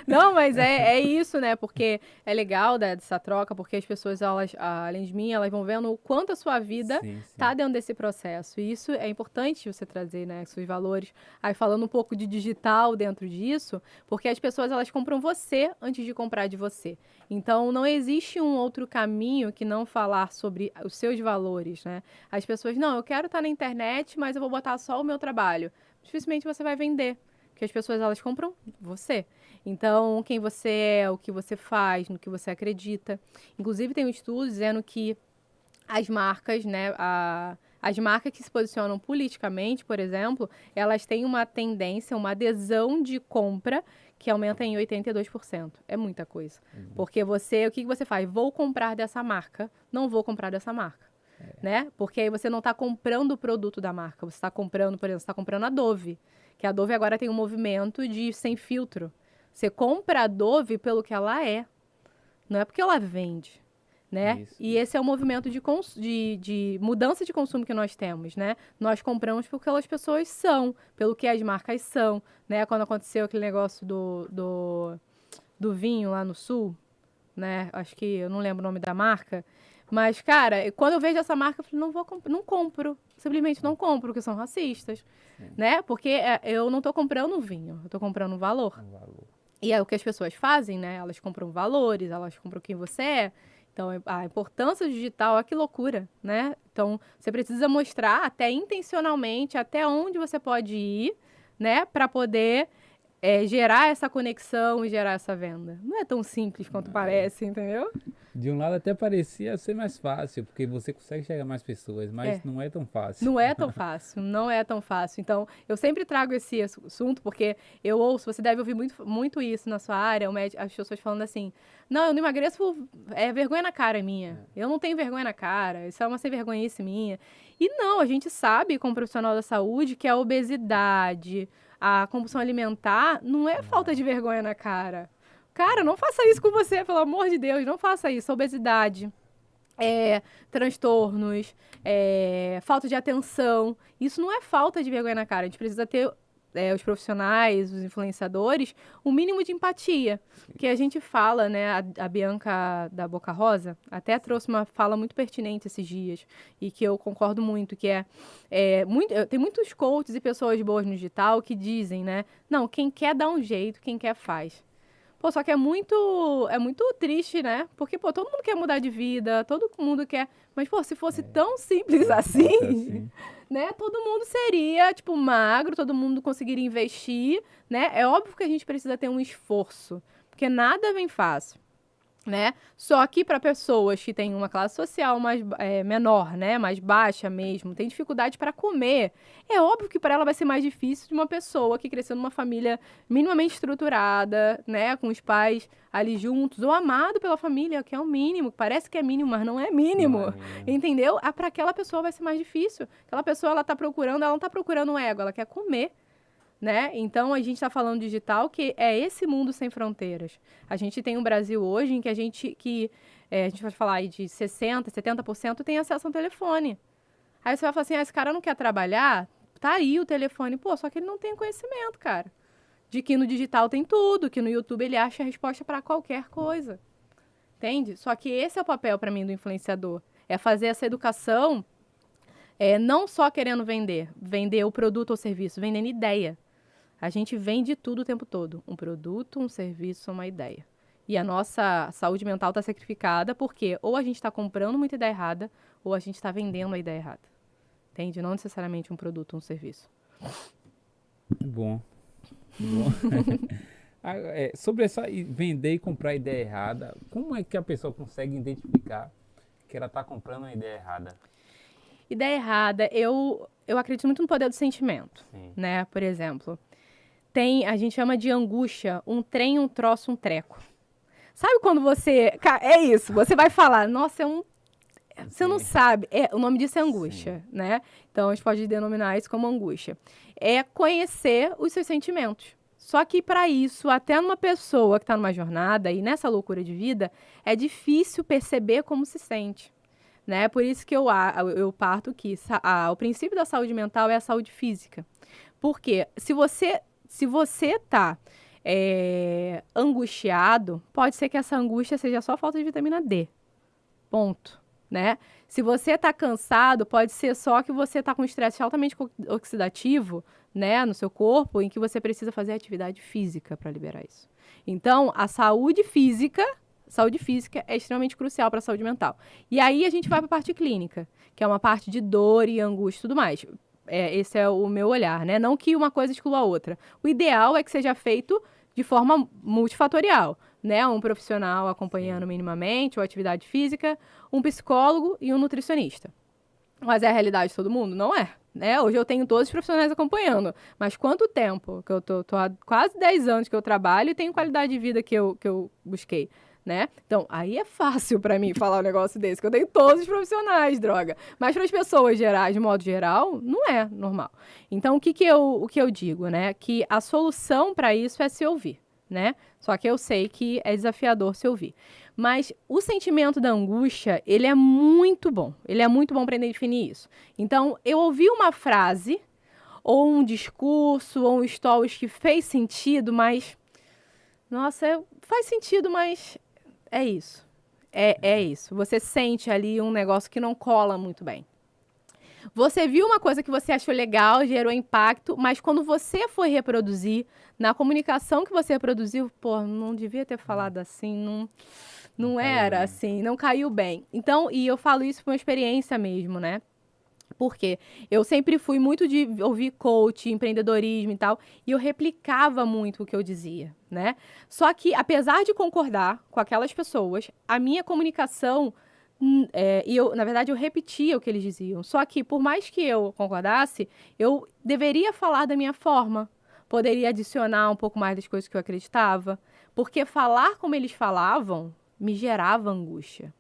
Não, mas é isso, né? Porque é legal dessa troca, porque as pessoas, elas, além de mim, elas vão vendo o quanto a sua vida tá dentro desse processo. E isso é importante você trazer, né? Seus valores. Aí falando um pouco de digital dentro disso, porque as pessoas, elas compram você antes de comprar de você. Então, não existe um outro caminho que não falar sobre os seus valores, né? As pessoas, não, eu quero estar na internet, mas eu vou botar só o meu trabalho. Dificilmente você vai vender, porque as pessoas, elas compram você. Então, quem você é, o que você faz, no que você acredita. Inclusive, tem um estudo dizendo que as marcas, né, as marcas que se posicionam politicamente, por exemplo, elas têm uma tendência, uma adesão de compra que aumenta em 82%. É muita coisa. Porque o que você faz? Vou comprar dessa marca, não vou comprar dessa marca. Né? Porque aí você não está comprando o produto da marca, você está comprando, por exemplo, você está comprando a Dove, que a Dove agora tem um movimento de sem filtro. Você compra a Dove pelo que ela é, não é porque ela vende, né? E esse é o movimento de mudança de consumo que nós temos, né? Nós compramos porque as pessoas são, pelo que as marcas são, né? Quando aconteceu aquele negócio do vinho lá no Sul, né? Acho que eu não lembro o nome da marca. Mas, cara, quando eu vejo essa marca, eu falo, não compro. Simplesmente não compro, porque são racistas. Né? Porque eu não estou comprando vinho, eu estou comprando um valor. E é o que as pessoas fazem, né? Elas compram valores, elas compram quem você é. Então, a importância digital, olha que loucura, né? Então, você precisa mostrar até intencionalmente, até onde você pode ir, né? Para poder gerar essa conexão e gerar essa venda. Não é tão simples quanto parece, entendeu? De um lado até parecia ser mais fácil, porque você consegue chegar a mais pessoas, mas não é tão fácil. Não é tão fácil, não é tão fácil. Então, eu sempre trago esse assunto, porque eu ouço, você deve ouvir muito isso na sua área, as pessoas falando assim, não, eu não emagreço, vergonha na cara minha. Eu não tenho vergonha na cara, isso é uma sem vergonhice minha. E não, a gente sabe, como profissional da saúde, que a obesidade, a compulsão alimentar, não é falta de vergonha na cara. Cara, não faça isso com você, pelo amor de Deus, não faça isso. Obesidade, transtornos, falta de atenção. Isso não é falta de vergonha na cara. A gente precisa ter os profissionais, os influenciadores, um mínimo de empatia. Que a gente fala, né, a Bianca da Boca Rosa até trouxe uma fala muito pertinente esses dias, e que eu concordo muito, que tem muitos coaches e pessoas boas no digital que dizem, né, não, quem quer dá um jeito, quem quer faz. Pô, só que é muito triste, né? Porque, pô, todo mundo quer mudar de vida, todo mundo quer... Mas, pô, se fosse tão simples assim, né? Todo mundo seria, tipo, magro, todo mundo conseguiria investir, né? É óbvio que a gente precisa ter um esforço, porque nada vem fácil, né? Só que para pessoas que têm uma classe social mais menor, né, mais baixa mesmo, tem dificuldade para comer, é óbvio que para ela vai ser mais difícil de uma pessoa que cresceu numa família minimamente estruturada, né, com os pais ali juntos, ou amado pela família, que é o mínimo, parece que é mínimo, mas não é mínimo, entendeu? Para aquela pessoa vai ser mais difícil. Aquela pessoa, ela não está procurando um ego, ela quer comer. Né? Então, a gente está falando digital, que é esse mundo sem fronteiras. A gente tem um Brasil hoje em que a gente vai falar aí de 60%, 70% tem acesso ao telefone. Aí você vai falar assim, esse cara não quer trabalhar? Tá aí o telefone. Pô, só que ele não tem conhecimento, cara. De que no digital tem tudo, que no YouTube ele acha a resposta para qualquer coisa. Entende? Só que esse é o papel, para mim, do influenciador. É fazer essa educação, não só querendo vender o produto ou serviço, vendendo ideia. A gente vende tudo o tempo todo. Um produto, um serviço, uma ideia. E a nossa saúde mental está sacrificada porque ou a gente está comprando muita ideia errada ou a gente está vendendo a ideia errada. Entende? Não necessariamente um produto, um serviço. Bom. Sobre essa vender e comprar ideia errada, como é que a pessoa consegue identificar que ela está comprando uma ideia errada? Ideia errada, eu acredito muito no poder do sentimento. Sim. Né? Por exemplo... a gente chama de angústia, um trem, um troço, um treco. Sabe quando você... É isso, você vai falar, nossa, você não sabe. O nome disso é angústia, sim, né? Então, a gente pode denominar isso como angústia. É conhecer os seus sentimentos. Só que, para isso, até numa pessoa que está numa jornada e nessa loucura de vida, é difícil perceber como se sente. Né? Por isso que eu parto que o princípio da saúde mental é a saúde física. Porque se você está angustiado, pode ser que essa angústia seja só falta de vitamina D. Ponto. Né? Se você está cansado, pode ser só que você está com estresse altamente oxidativo, né, no seu corpo, em que você precisa fazer atividade física para liberar isso. Então, a saúde física é extremamente crucial para a saúde mental. E aí a gente vai para a parte clínica, que é uma parte de dor e angústia e tudo mais. Esse é o meu olhar, né? Não que uma coisa exclua a outra. O ideal é que seja feito de forma multifatorial, né? Um profissional acompanhando minimamente, ou atividade física, um psicólogo e um nutricionista. Mas é a realidade de todo mundo? Não é. Né? Hoje eu tenho todos os profissionais acompanhando. Mas quanto tempo? Que eu tô há quase 10 anos que eu trabalho e tenho qualidade de vida que eu busquei. Né? Então, aí é fácil para mim falar um negócio desse, que eu tenho todos os profissionais, droga. Mas para as pessoas gerais, de modo geral, não é normal. Então, o que eu digo, né? Que a solução para isso é se ouvir, né? Só que eu sei que é desafiador se ouvir. Mas o sentimento da angústia, ele é muito bom. Ele é muito bom para definir isso. Então, eu ouvi uma frase, ou um discurso, ou um stories que fez sentido, mas... Nossa, faz sentido, mas... É isso. É isso. Você sente ali um negócio que não cola muito bem. Você viu uma coisa que você achou legal, gerou impacto, mas quando você foi reproduzir, na comunicação que você reproduziu, pô, não devia ter falado assim, não era assim, não caiu bem. Então, e eu falo isso por uma experiência mesmo, né? Porque eu sempre fui muito de ouvir coach, empreendedorismo e tal, e eu replicava muito o que eu dizia, né? Só que, apesar de concordar com aquelas pessoas, a minha comunicação, na verdade, eu repetia o que eles diziam. Só que, por mais que eu concordasse, eu deveria falar da minha forma, poderia adicionar um pouco mais das coisas que eu acreditava, porque falar como eles falavam me gerava angústia.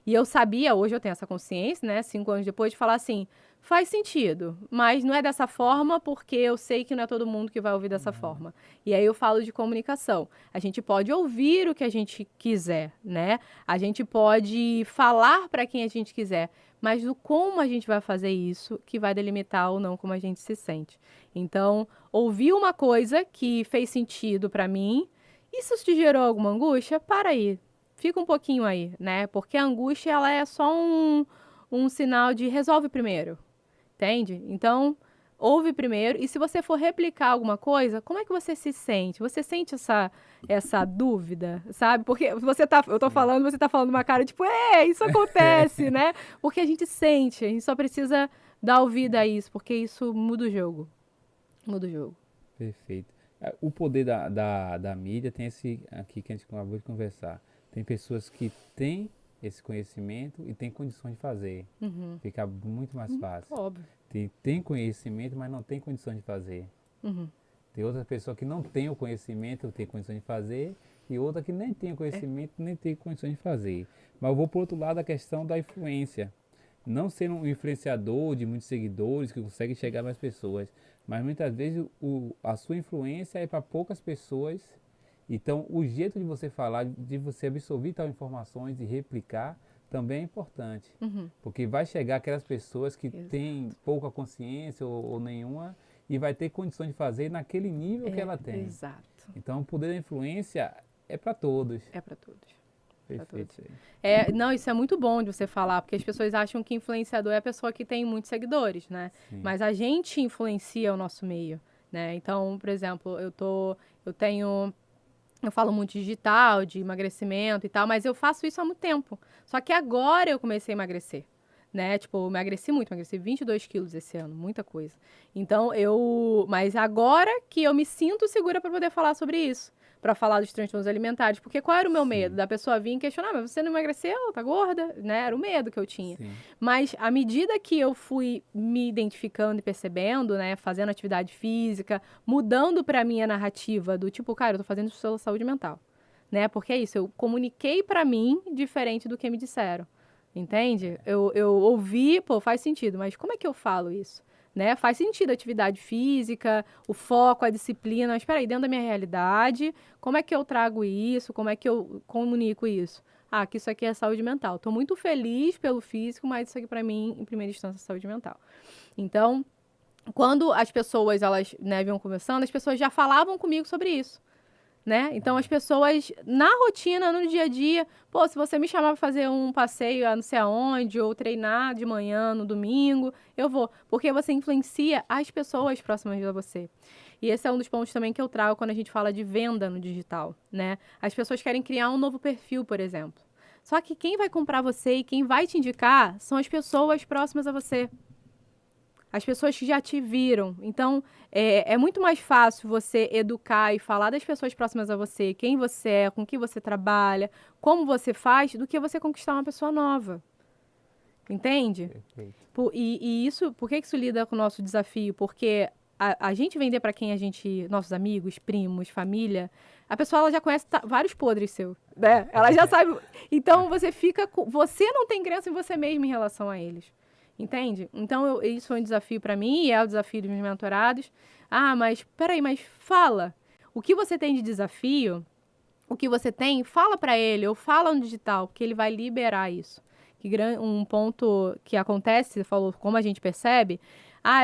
E eu sabia, hoje eu tenho essa consciência, né, 5 anos depois, de falar assim, faz sentido, mas não é dessa forma porque eu sei que não é todo mundo que vai ouvir dessa forma. E aí eu falo de comunicação. A gente pode ouvir o que a gente quiser, né? A gente pode falar para quem a gente quiser, mas do como a gente vai fazer isso que vai delimitar ou não como a gente se sente. Então, ouvir uma coisa que fez sentido para mim, e se isso te gerou alguma angústia, para aí. Fica um pouquinho aí, né? Porque a angústia, ela é só um sinal de resolve primeiro, entende? Então, ouve primeiro, e se você for replicar alguma coisa, como é que você se sente? Você sente essa dúvida, sabe? Porque eu tô falando, você tá falando uma cara tipo, isso acontece, né? Porque a gente sente, a gente só precisa dar ouvida a isso, porque isso muda o jogo. Muda o jogo. Perfeito. O poder da mídia tem esse aqui que a gente acabou de conversar. Tem pessoas que têm esse conhecimento e têm condições de fazer. Fica muito mais fácil. Óbvio. Tem conhecimento, mas não tem condições de fazer. Tem outra pessoa que não tem o conhecimento, tem condições de fazer, e outra que nem tem o conhecimento, nem tem condições de fazer. Mas eu vou para o outro lado da questão da influência. Não ser um influenciador de muitos seguidores que consegue chegar a mais pessoas, mas muitas vezes a sua influência é para poucas pessoas. Então, o jeito de você falar, de você absorver tal informações e replicar, também é importante. Porque vai chegar aquelas pessoas que têm pouca consciência ou nenhuma e vai ter condições de fazer naquele nível que ela tem. Exato. Então, o poder da influência é para todos. É para todos. Perfeito. Não, isso é muito bom de você falar, porque as pessoas acham que influenciador é a pessoa que tem muitos seguidores, né? Sim. Mas a gente influencia o nosso meio, né? Então, por exemplo, eu falo muito de digital, de emagrecimento e tal, mas eu faço isso há muito tempo. Só que agora eu comecei a emagrecer, né? Tipo, eu emagreci 22 quilos esse ano, muita coisa. Então, mas agora que eu me sinto segura para poder falar sobre isso, para falar dos transtornos alimentares, porque qual era o meu medo? Da pessoa vir e questionar, mas você não emagreceu, tá gorda, né? Era o medo que eu tinha. Sim. Mas à medida que eu fui me identificando e percebendo, né, fazendo atividade física, mudando para minha narrativa do tipo, cara, eu tô fazendo isso pela saúde mental, né? Porque é isso, eu comuniquei para mim diferente do que me disseram. Entende? Eu ouvi, pô, faz sentido, mas como é que eu falo isso? Né? Faz sentido a atividade física, o foco, a disciplina, mas espera aí, dentro da minha realidade, como é que eu trago isso? Como é que eu comunico isso? Ah, que isso aqui é saúde mental. Estou muito feliz pelo físico, mas isso aqui para mim, em primeira instância, é saúde mental. Então, quando as pessoas, elas, né, vinham conversando, as pessoas já falavam comigo sobre isso. Né? Então, as pessoas, na rotina, no dia a dia, pô, se você me chamar para fazer um passeio a não sei aonde, ou treinar de manhã, no domingo, eu vou. Porque você influencia as pessoas próximas a você. E esse é um dos pontos também que eu trago quando a gente fala de venda no digital, né? As pessoas querem criar um novo perfil, por exemplo. Só que quem vai comprar você e quem vai te indicar são as pessoas próximas a você. As pessoas que já te viram. Então, é muito mais fácil você educar e falar das pessoas próximas a você, quem você é, com que você trabalha, como você faz, do que você conquistar uma pessoa nova. Entende? Perfeito. E isso, por que isso lida com o nosso desafio? Porque a gente vender para quem a gente, nossos amigos, primos, família, a pessoa ela já conhece vários podres seus, né? Ela já sabe. Então, você não tem crença em você mesmo em relação a eles. Entende? Então, isso foi um desafio para mim e é o desafio dos meus mentorados. Ah, mas peraí, mas fala. O que você tem de desafio, o que você tem, fala para ele ou fala no digital, porque ele vai liberar isso. Um ponto que acontece, você falou como a gente percebe,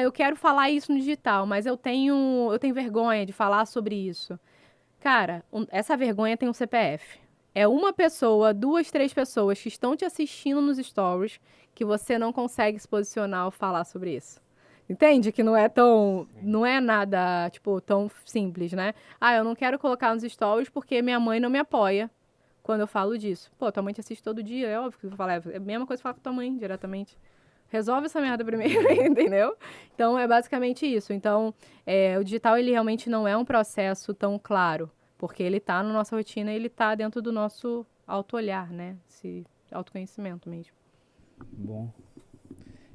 eu quero falar isso no digital, mas eu tenho vergonha de falar sobre isso. Cara, essa vergonha tem um CPF. É uma pessoa, duas, três pessoas que estão te assistindo nos stories que você não consegue se posicionar ou falar sobre isso. Entende? Que não é nada, tipo, tão simples, né? Eu não quero colocar nos stories porque minha mãe não me apoia quando eu falo disso. Pô, tua mãe te assiste todo dia, é óbvio que eu vou falar. É a mesma coisa que falar com tua mãe, diretamente. Resolve essa merda primeiro, entendeu? Então, é basicamente isso. Então, o digital, ele realmente não é um processo tão claro, porque ele está na nossa rotina e ele está dentro do nosso auto-olhar, né? Esse autoconhecimento mesmo. Bom.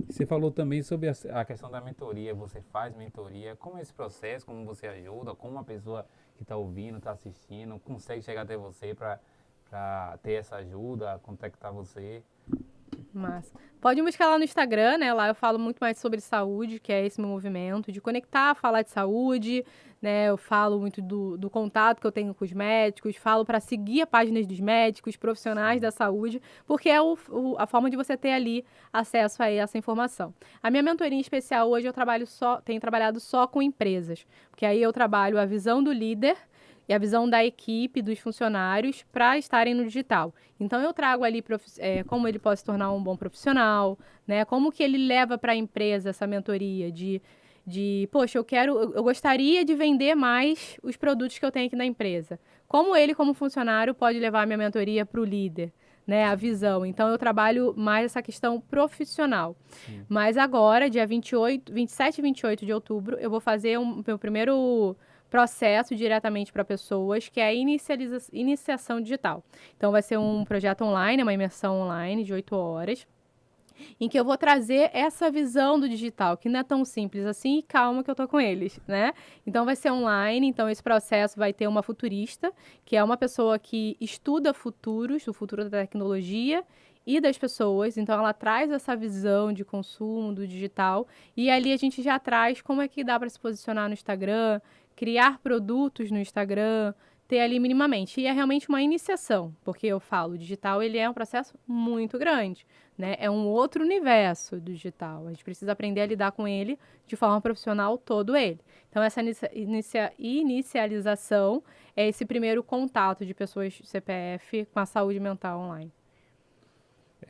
Você falou também sobre a questão da mentoria. Você faz mentoria. Como é esse processo? Como você ajuda? Como uma pessoa que está ouvindo, está assistindo, consegue chegar até você para ter essa ajuda, contactar você? Mas pode me buscar lá no Instagram, né? Lá eu falo muito mais sobre saúde, que é esse meu movimento de conectar, falar de saúde, né? Eu falo muito do contato que eu tenho com os médicos, falo para seguir a página dos médicos, profissionais da saúde, porque é a forma de você ter ali acesso a essa informação. A minha mentoria em especial hoje tenho trabalhado só com empresas, porque aí eu trabalho a visão do líder e a visão da equipe, dos funcionários, para estarem no digital. Então, eu trago ali como ele pode se tornar um bom profissional, né? Como que ele leva para a empresa essa mentoria poxa, eu gostaria de vender mais os produtos que eu tenho aqui na empresa. Como ele, como funcionário, pode levar a minha mentoria para o líder, né? A visão. Então, eu trabalho mais essa questão profissional. Sim. Mas agora, dia 27 e 28 de outubro, eu vou fazer meu primeiro processo diretamente para pessoas, que é a iniciação digital. Então, vai ser um projeto online, uma imersão online de 8 horas, em que eu vou trazer essa visão do digital, que não é tão simples assim, e calma que eu tô com eles, né? Então, vai ser online, então esse processo vai ter uma futurista, que é uma pessoa que estuda futuros, o futuro da tecnologia e das pessoas, então ela traz essa visão de consumo do digital, e ali a gente já traz como é que dá para se posicionar no Instagram, criar produtos no Instagram, ter ali minimamente. E é realmente uma iniciação, porque eu falo, o digital ele é um processo muito grande, né? É um outro universo do digital. A gente precisa aprender a lidar com ele de forma profissional, todo ele. Então, essa inicialização é esse primeiro contato de pessoas CPF com a saúde mental online.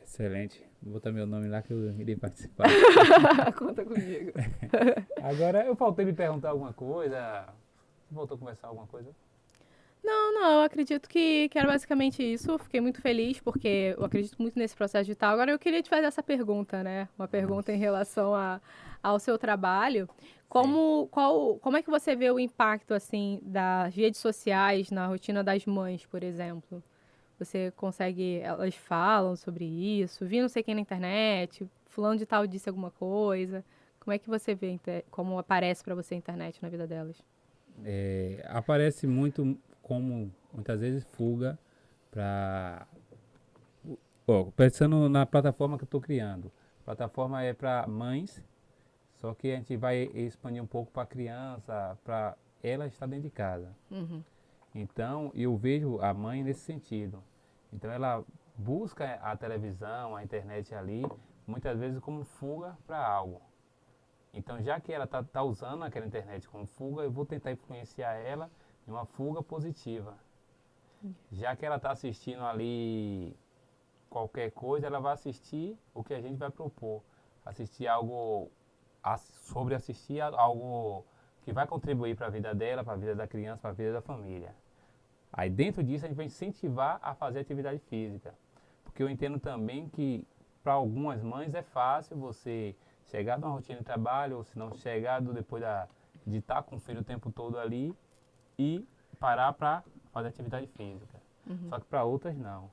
Excelente. Vou botar meu nome lá que eu irei participar. Conta comigo. Agora, eu faltei me perguntar alguma coisa. Voltou a conversar alguma coisa? Não, eu acredito que era basicamente isso. Fiquei muito feliz porque eu acredito muito nesse processo digital. Agora eu queria te fazer essa pergunta, né? Uma pergunta em relação ao seu trabalho. Como é que você vê o impacto, assim, das redes sociais na rotina das mães, por exemplo? Você consegue... Elas falam sobre isso? Vi não sei quem na internet, fulano de tal disse alguma coisa. Como é que você vê, como aparece para você a internet na vida delas? Aparece muito como muitas vezes fuga para. Pensando na plataforma que eu estou criando. A plataforma é para mães, só que a gente vai expandir um pouco para criança, para ela estar dentro de casa. Uhum. Então, eu vejo a mãe nesse sentido. Então, ela busca a televisão, a internet ali, muitas vezes como fuga para algo. Então, já que ela está usando aquela internet como fuga, eu vou tentar influenciar ela de uma fuga positiva. Já que ela está assistindo ali qualquer coisa, ela vai assistir o que a gente vai propor. Assistir algo, assistir algo que vai contribuir para a vida dela, para a vida da criança, para a vida da família. Aí dentro disso a gente vai incentivar a fazer atividade física. Porque eu entendo também que para algumas mães é fácil você chegar numa rotina de trabalho, ou se não chegar depois de estar com o filho o tempo todo ali e parar para fazer atividade física. Uhum. Só que para outras não.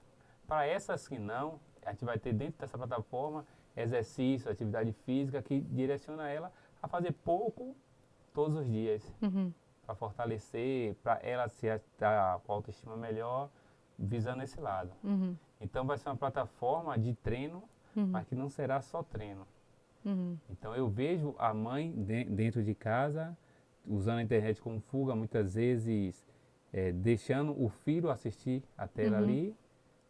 Para essas que não, a gente vai ter dentro dessa plataforma exercício, atividade física que direciona ela a fazer pouco todos os dias. Uhum. Para fortalecer, para ela se estar com a autoestima melhor, visando esse lado. Uhum. Então vai ser uma plataforma de treino, mas que não será só treino. Uhum. Então eu vejo a mãe dentro de casa, usando a internet como fuga, muitas vezes deixando o filho assistir a tela ali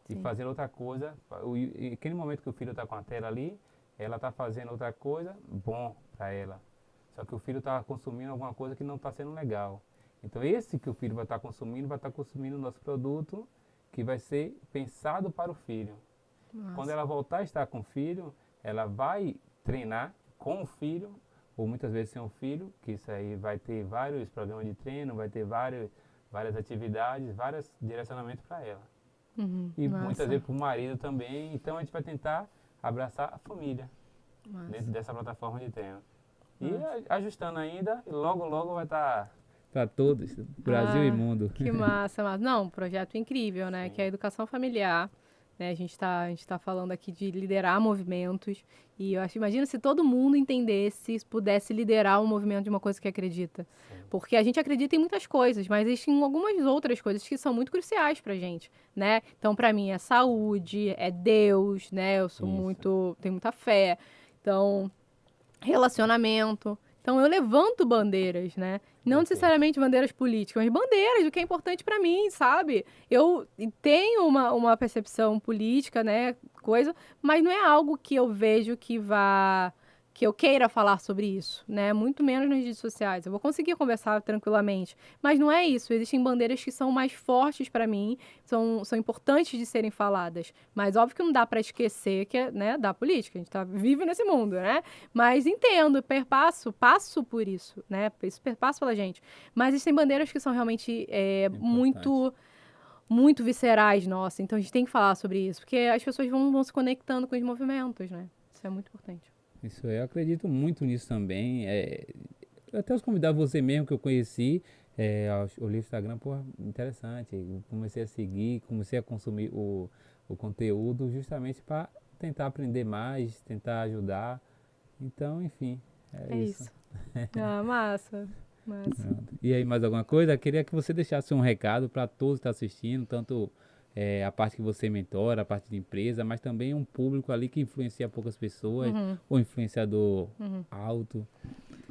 e fazer outra coisa. E aquele momento que o filho está com a tela ali, ela está fazendo outra coisa bom para ela. Só que o filho está consumindo alguma coisa que não está sendo legal. Então esse que o filho vai estar consumindo o nosso produto que vai ser pensado para o filho. Nossa. Quando ela voltar a estar com o filho, ela vai treinar com o filho, ou muitas vezes sem o filho, que isso aí vai ter vários programas de treino, vai ter várias atividades, vários direcionamentos para ela. Uhum. E Massa. muitas vezes para o marido também. Então a gente vai tentar abraçar a família dentro dessa plataforma de treino. E ajustando ainda, logo, logo vai estar para todos, Brasil e mundo. Que massa, massa. Não, um projeto incrível, né? Sim. Que é a educação familiar. né? A gente tá falando aqui de liderar movimentos. E eu acho, imagina se todo mundo entendesse, pudesse liderar um movimento de uma coisa que acredita. Porque a gente acredita em muitas coisas, mas existem algumas outras coisas que são muito cruciais pra gente, né? Então, pra mim, é saúde, é Deus, né? Eu sou tenho muita fé. Então, relacionamento. Então, eu levanto bandeiras, né? Não necessariamente bandeiras políticas, mas bandeiras do que é importante para mim, sabe? Eu tenho uma percepção política, né? Coisa, mas não é algo que eu vejo que eu queira falar sobre isso, né? Muito menos nas redes sociais. Eu vou conseguir conversar tranquilamente, mas não é isso. Existem bandeiras que são mais fortes para mim, são importantes de serem faladas. Mas óbvio que não dá para esquecer que é, né, da política. A gente vive nesse mundo, né? Mas entendo, passo por isso, né? Isso perpasso pela gente. Mas existem bandeiras que são realmente muito viscerais, nossa. Então a gente tem que falar sobre isso, porque as pessoas vão se conectando com os movimentos, né? Isso é muito importante. Isso eu acredito muito nisso também. Eu até os convidar você mesmo que eu conheci, olhei o Instagram, pô, interessante. Eu comecei a seguir, comecei a consumir o conteúdo justamente para tentar aprender mais, tentar ajudar. Então, enfim, é isso. Ah, massa. E aí, mais alguma coisa? Eu queria que você deixasse um recado para todos que estão assistindo, tanto a parte que você mentora, a parte de empresa, mas também um público ali que influencia poucas pessoas, ou influenciador alto.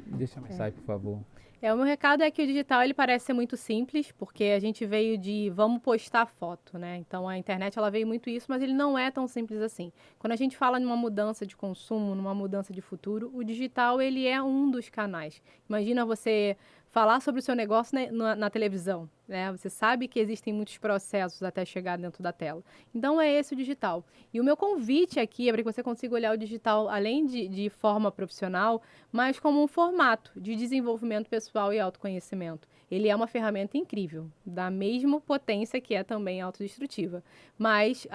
Deixa a mensagem, por favor. O meu recado é que o digital ele parece ser muito simples, porque a gente veio de vamos postar foto, né? Então a internet ela veio muito isso, mas ele não é tão simples assim. Quando a gente fala numa mudança de consumo, numa mudança de futuro, o digital ele é um dos canais. Imagina você falar sobre o seu negócio na televisão, né? Você sabe que existem muitos processos até chegar dentro da tela. Então é esse o digital. E o meu convite aqui é para que você consiga olhar o digital além de forma profissional, mas como um formato de desenvolvimento pessoal e autoconhecimento. Ele é uma ferramenta incrível, da mesma potência que é também autodestrutiva. Mas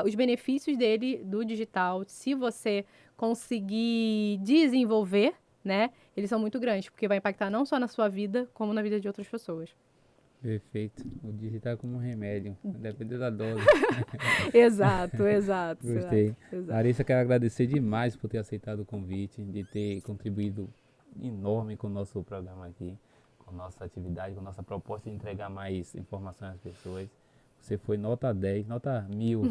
os benefícios do digital, se você conseguir desenvolver, né, eles são muito grandes, porque vai impactar não só na sua vida, como na vida de outras pessoas. Perfeito. O digital é como um remédio, depende da dose. Exato. Gostei. Exato. Larissa, quero agradecer demais por ter aceitado o convite, de ter contribuído enorme com o nosso programa aqui, com a nossa atividade, com a nossa proposta de entregar mais informações às pessoas. Você foi nota 10, nota 1000,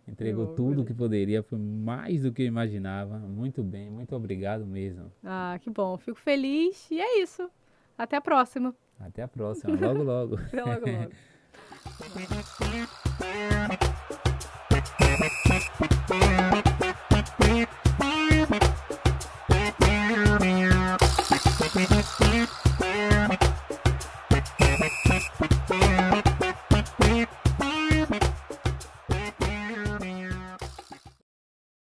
entregou tudo o que poderia, foi mais do que eu imaginava. Muito bem, muito obrigado mesmo. Ah, que bom, fico feliz e é isso. Até a próxima. Até a próxima, logo logo. Até logo logo.